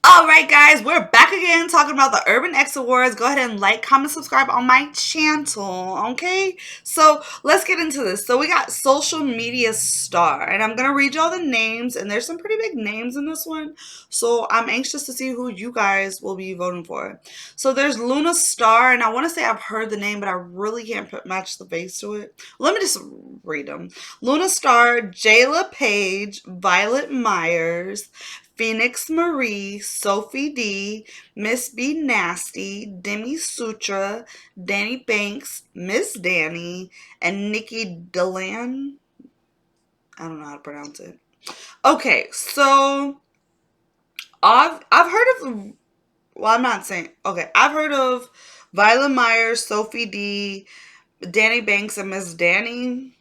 All right, guys, we're back again talking about the Urban X Awards. Go ahead and like, comment, subscribe on my channel, okay? So let's get into this. So we got Social Media Star, and I'm gonna read y'all the names, and there's some pretty big names in this one. So I'm anxious to see who you guys will be voting for. So there's Luna Star, and I want to say I've heard the name, but I really can't match the face to it. Let me just read them. Luna Star, Jayla Page, Violet Myers, Phoenix Marie, Sophie D, Miss B Nasty, Demi Sutra, Danny Banks, Miss Danny, and Nikki Delan. I don't know how to pronounce it. Okay, so I've heard of, well, I'm not saying, okay, I've heard of Violet Myers, Sophie D, Danny Banks, and Miss Danny.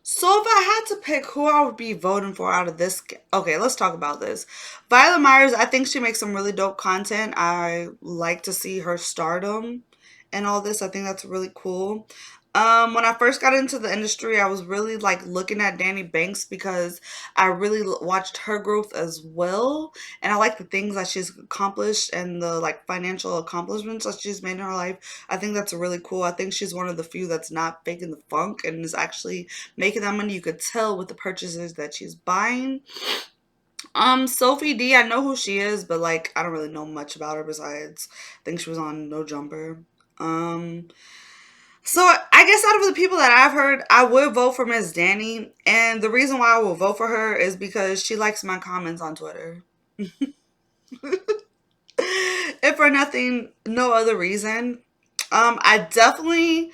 So if I had to pick who I would be voting for out of this, okay, let's talk about this. Violet Myers, I think she makes some really dope content. I like to see her stardom and all this. I think that's really cool. When I first got into the industry, I was really like looking at Danny Banks because I really watched her growth as well, and I like the things that she's accomplished and the like financial accomplishments that she's made in her life. I think that's really cool. I think she's one of the few that's not faking the funk and is actually making that money. You could tell with the purchases that she's buying. Sophie D, I know who she is, but like I don't really know much about her besides I think she was on No Jumper. Um, so I guess out of the people that I've heard, I would vote for Miss Danny, and the reason why I will vote for her is because she likes my comments on Twitter. If for nothing, no other reason. I definitely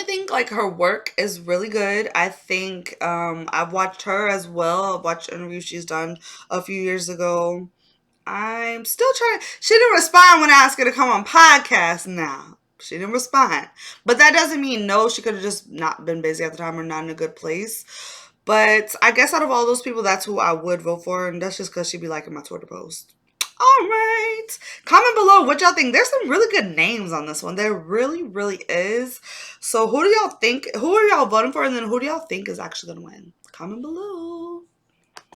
think like her work is really good. I think I've watched her as well. I've watched interviews she's done a few years ago. I'm still trying. She didn't respond when I asked her to come on podcast now. She didn't respond. But that doesn't mean no, she could have just not been busy at the time or not in a good place. But I guess out of all those people, that's who I would vote for. And that's just because she'd be liking my Twitter post. All right. Comment below what y'all think. There's some really good names on this one. There really, really is. So who do y'all think? Who are y'all voting for? And then who do y'all think is actually going to win? Comment below.